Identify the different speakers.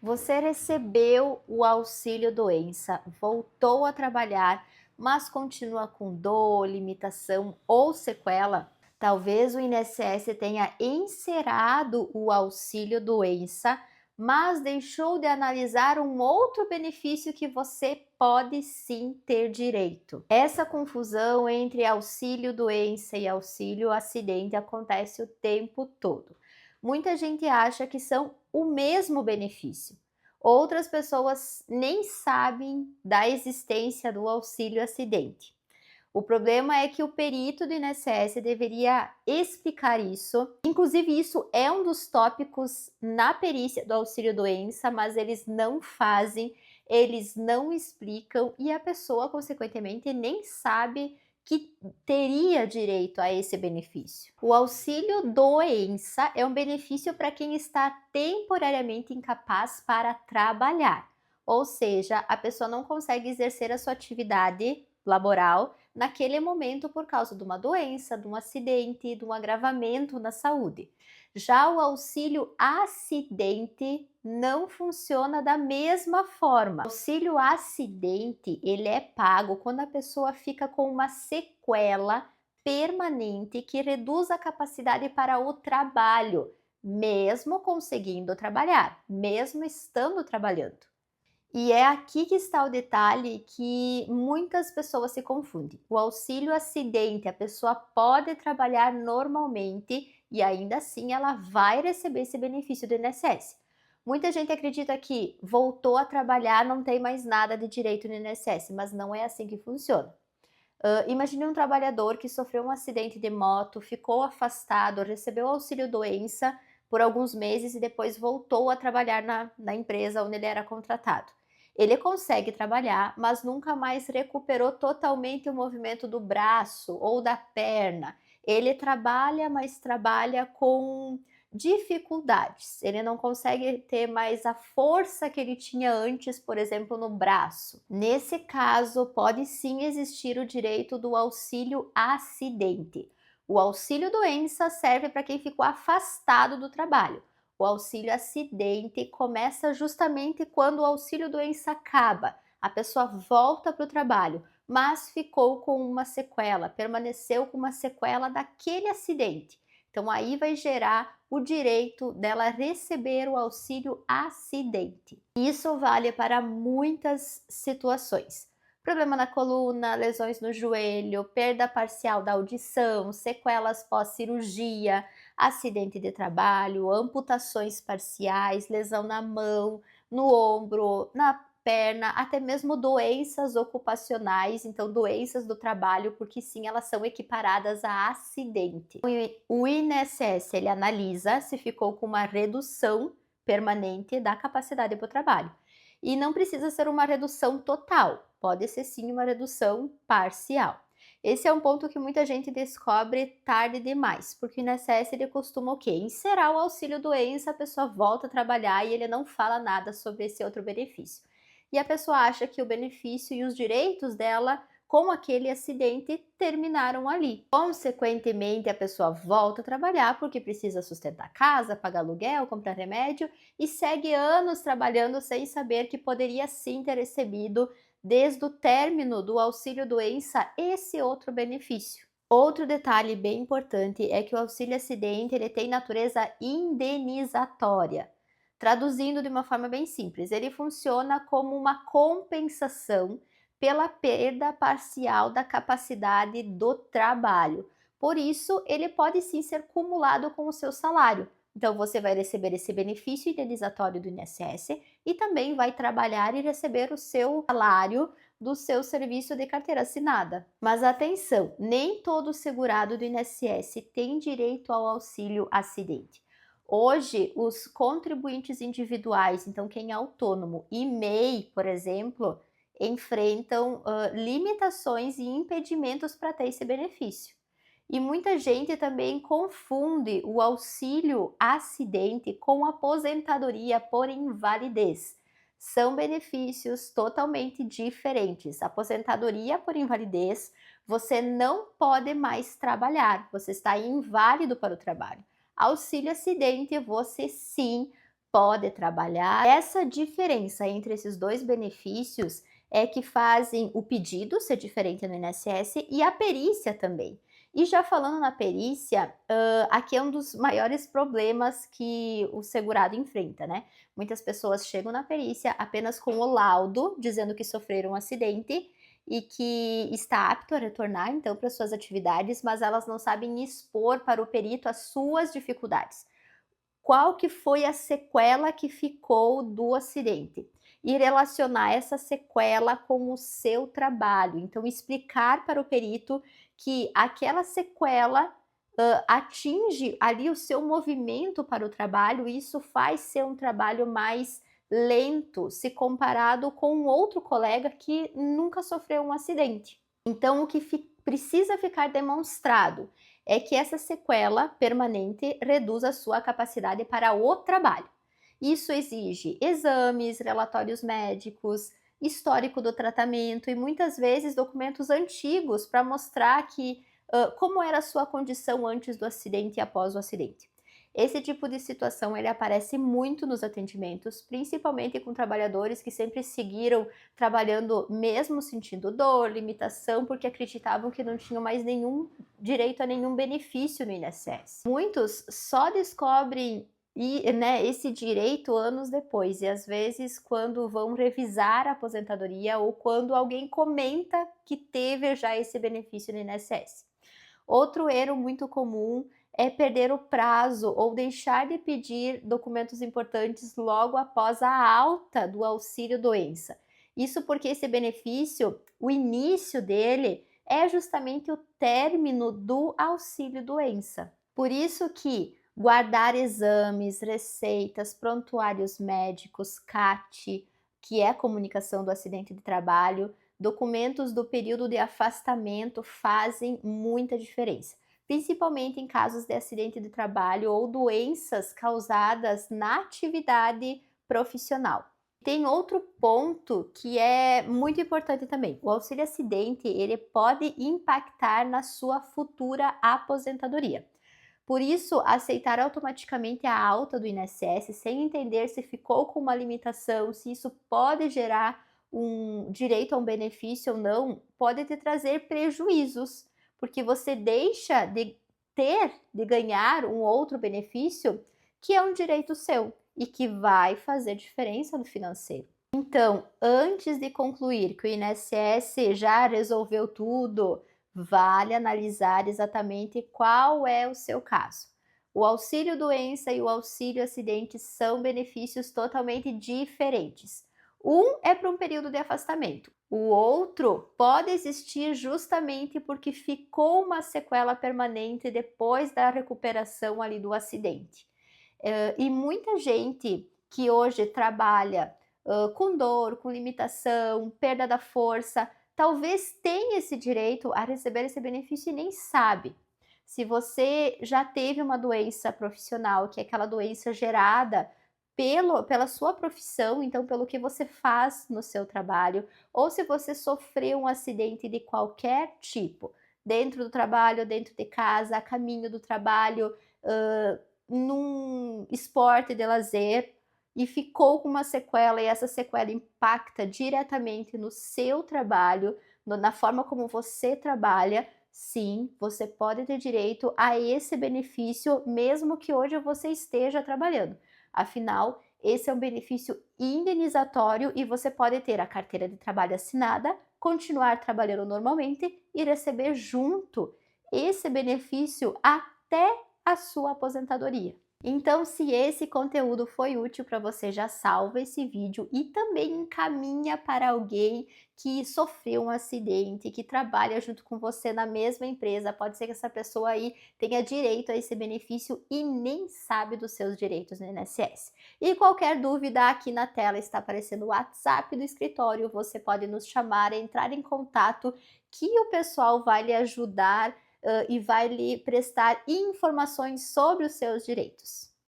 Speaker 1: Você recebeu o auxílio doença, voltou a trabalhar, mas continua com dor, limitação ou sequela? Talvez o INSS tenha encerrado o auxílio doença, mas deixou de analisar um outro benefício que você pode sim ter direito. Essa confusão entre auxílio doença e auxílio acidente acontece o tempo todo. Muita gente acha que são o mesmo benefício. Outras pessoas nem sabem da existência do auxílio acidente. O problema é que o perito do INSS deveria explicar isso. Inclusive, isso é um dos tópicos na perícia do auxílio doença, mas eles não fazem, eles não explicam e a pessoa, consequentemente, nem sabe que teria direito a esse benefício. O auxílio doença é um benefício para quem está temporariamente incapaz para trabalhar, ou seja, a pessoa não consegue exercer a sua atividade laboral naquele momento por causa de uma doença, de um acidente, de um agravamento na saúde. Já o auxílio acidente não funciona da mesma forma. O auxílio acidente, ele é pago quando a pessoa fica com uma sequela permanente que reduz a capacidade para o trabalho, mesmo conseguindo trabalhar, mesmo estando trabalhando. E é aqui que está o detalhe que muitas pessoas se confundem. O auxílio acidente, a pessoa pode trabalhar normalmente e ainda assim ela vai receber esse benefício do INSS. Muita gente acredita que voltou a trabalhar, não tem mais nada de direito no INSS, mas não é assim que funciona. Imagine um trabalhador que sofreu um acidente de moto, ficou afastado, recebeu auxílio doença por alguns meses e depois voltou a trabalhar na empresa onde ele era contratado. Ele consegue trabalhar, mas nunca mais recuperou totalmente o movimento do braço ou da perna. Ele trabalha, mas trabalha com dificuldades. Ele não consegue ter mais a força que ele tinha antes, por exemplo, no braço. Nesse caso, pode sim existir o direito do auxílio acidente. O auxílio doença serve para quem ficou afastado do trabalho. O auxílio acidente começa justamente quando o auxílio doença acaba. A pessoa volta para o trabalho, mas ficou com uma sequela, permaneceu com uma sequela daquele acidente. Então aí vai gerar o direito dela receber o auxílio acidente. Isso vale para muitas situações. Problema na coluna, lesões no joelho, perda parcial da audição, sequelas pós-cirurgia, acidente de trabalho, amputações parciais, lesão na mão, no ombro, na perna, até mesmo doenças ocupacionais, então doenças do trabalho, porque sim, elas são equiparadas a acidente. O INSS, ele analisa se ficou com uma redução permanente da capacidade para o trabalho. E não precisa ser uma redução total, pode ser sim uma redução parcial. Esse é um ponto que muita gente descobre tarde demais, porque o INSS ele costuma o quê? Encerrar o auxílio doença, a pessoa volta a trabalhar e ele não fala nada sobre esse outro benefício. E a pessoa acha que o benefício e os direitos dela com aquele acidente terminaram ali. Consequentemente, a pessoa volta a trabalhar porque precisa sustentar a casa, pagar aluguel, comprar remédio e segue anos trabalhando sem saber que poderia sim ter recebido, desde o término do auxílio doença, esse outro benefício. Outro detalhe bem importante é que o auxílio acidente ele tem natureza indenizatória. Traduzindo de uma forma bem simples, ele funciona como uma compensação pela perda parcial da capacidade do trabalho. Por isso, ele pode sim ser cumulado com o seu salário. Então, você vai receber esse benefício indenizatório do INSS e também vai trabalhar e receber o seu salário do seu serviço de carteira assinada. Mas atenção, nem todo segurado do INSS tem direito ao auxílio acidente. Hoje, os contribuintes individuais, então quem é autônomo e MEI, por exemplo, enfrentam limitações e impedimentos para ter esse benefício. E muita gente também confunde o auxílio acidente com aposentadoria por invalidez. São benefícios totalmente diferentes. Aposentadoria por invalidez, você não pode mais trabalhar, você está inválido para o trabalho. Auxílio acidente, você sim pode trabalhar. Essa diferença entre esses dois benefícios é que fazem o pedido ser diferente no INSS e a perícia também. E já falando na perícia, aqui é um dos maiores problemas que o segurado enfrenta, né? Muitas pessoas chegam na perícia apenas com o laudo dizendo que sofreram um acidente e que está apto a retornar então para suas atividades, mas elas não sabem expor para o perito as suas dificuldades. Qual que foi a sequela que ficou do acidente? E relacionar essa sequela com o seu trabalho. Então, explicar para o perito que aquela sequela atinge ali o seu movimento para o trabalho, e isso faz ser um trabalho mais lento se comparado com um outro colega que nunca sofreu um acidente. Então, o que precisa ficar demonstrado é que essa sequela permanente reduz a sua capacidade para o trabalho. Isso exige exames, relatórios médicos, histórico do tratamento e muitas vezes documentos antigos para mostrar que como era a sua condição antes do acidente e após o acidente. Esse tipo de situação ele aparece muito nos atendimentos, principalmente com trabalhadores que sempre seguiram trabalhando mesmo sentindo dor, limitação, porque acreditavam que não tinham mais nenhum direito a nenhum benefício no INSS. Muitos só descobrem esse direito anos depois, e às vezes quando vão revisar a aposentadoria ou quando alguém comenta que teve já esse benefício no INSS. Outro erro muito comum é perder o prazo ou deixar de pedir documentos importantes logo após a alta do auxílio-doença. Isso porque esse benefício, o início dele, é justamente o término do auxílio-doença. Por isso que guardar exames, receitas, prontuários médicos, CAT, que é a comunicação do acidente de trabalho, documentos do período de afastamento fazem muita diferença, principalmente em casos de acidente de trabalho ou doenças causadas na atividade profissional. Tem outro ponto que é muito importante também. O auxílio acidente, ele pode impactar na sua futura aposentadoria. Por isso, aceitar automaticamente a alta do INSS sem entender se ficou com uma limitação, se isso pode gerar um direito a um benefício ou não, pode te trazer prejuízos, porque você deixa de ganhar um outro benefício que é um direito seu e que vai fazer diferença no financeiro. Então, antes de concluir que o INSS já resolveu tudo, vale analisar exatamente qual é o seu caso. O auxílio doença e o auxílio acidente são benefícios totalmente diferentes. Um é para um período de afastamento, o outro pode existir justamente porque ficou uma sequela permanente depois da recuperação ali do acidente. E muita gente que hoje trabalha com dor, com limitação, perda da força, talvez tenha esse direito a receber esse benefício e nem sabe. Se você já teve uma doença profissional, que é aquela doença gerada pela sua profissão, então pelo que você faz no seu trabalho, ou se você sofreu um acidente de qualquer tipo, dentro do trabalho, dentro de casa, a caminho do trabalho, num esporte de lazer, e ficou com uma sequela, e essa sequela impacta diretamente no seu trabalho, na forma como você trabalha, sim, você pode ter direito a esse benefício, mesmo que hoje você esteja trabalhando. Afinal, esse é um benefício indenizatório e você pode ter a carteira de trabalho assinada, continuar trabalhando normalmente e receber junto esse benefício até a sua aposentadoria. Então, se esse conteúdo foi útil para você, já salva esse vídeo e também encaminha para alguém que sofreu um acidente, que trabalha junto com você na mesma empresa. Pode ser que essa pessoa aí tenha direito a esse benefício e nem sabe dos seus direitos no INSS. E qualquer dúvida, aqui na tela está aparecendo o WhatsApp do escritório. Você pode nos chamar, entrar em contato, que o pessoal vai lhe ajudar e vai lhe prestar informações sobre os seus direitos.